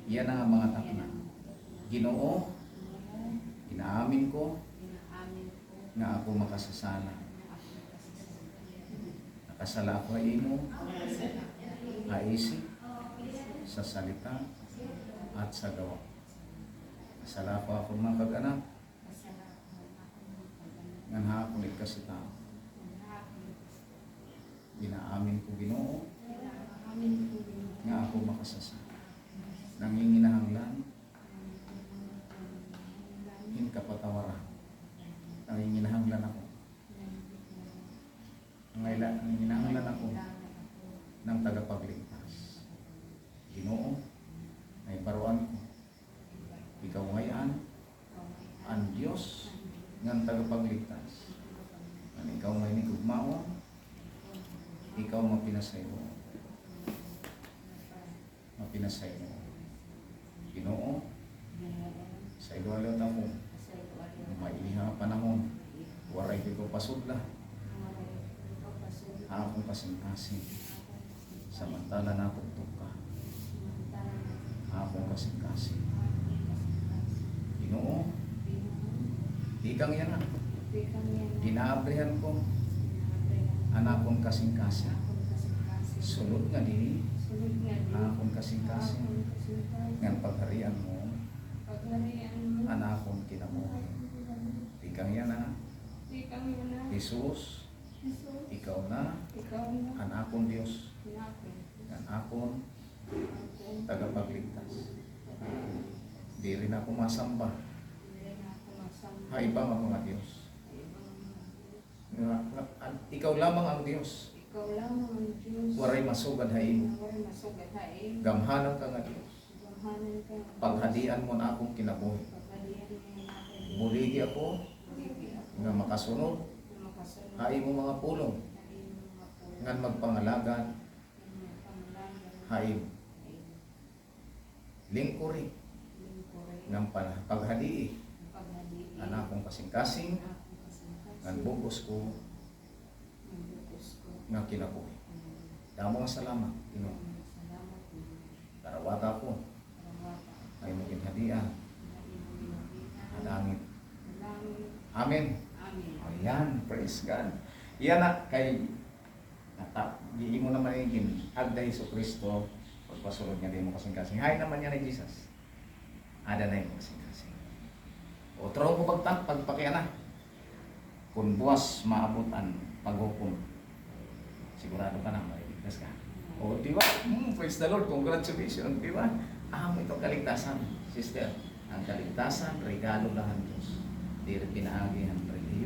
Yan ang mga takna. Ginoo, inaamin ko nga ako makasasala. Nakasala ako imo, isip, sa salita, at sa gawa. Nakasala ko ako mga kag-anak, nga ako ligkas sa tao. Inaamin ko Ginoo, nga ako makasasala. Nanginginahanglan, kapatawaran. Nanginginahanglan ako. Nanginginahanglan ako ng tagapagligtas. Ginoo, ay baruan ko. Ikaw ngayon, ang Diyos ng tagapagligtas. Ang ikaw ngayon ikugmao, ikaw mapinasay mo. Mapinasay mo. Ginoo, sa iluwalot ako, mailiha panahon, waray ko pasudla, akong kasing-kasing, samantala na akong tuka, akong kasing-kasing. Ginoo, di kang yan na, ginaabrihan ko, anakong kasing-kasing, sulod nga din, akong kasing-kasing, ngang pagharian mo, anakong kinabuhi. Ikang yan na, Jesus, ikaw na, anakong Diyos, anakong tagapagligtas. Di rin ako masamba. Haiba ang mga Diyos. Ikaw lamang ang Diyos. Waray masugad haimo. Gamhanan ka nga Diyos. Paghadian mo na akong kinabuhi. Buligi ako nga makasunod. Hai mo mga pulong nga magpangalagan. Hai mo. Lingkuri ng paghadii. Anakong kasing-kasing nga bugos ko nga kinabuhi. Damo nga salamat. Tarawata ko ay maging hadian na langit. Amen. Ayan, praise God. Yan na, kay di mo naman yung agda Hesus Kristo, pagpasulod nga din mo kasing-kasing. Hay naman yan ay Jesus. Ada na yung kasing-kasing. O tro ko pagpakiana. Kung buwas maabutan paghukom, sigurado ka na, maliligtas ka. O di ba? Praise the Lord, congratulations, di ba? Amo itong kaligtasan, sister. Ang kaligtasan, regalo lang ang Diyos. Di rin pinaagihan reliyon.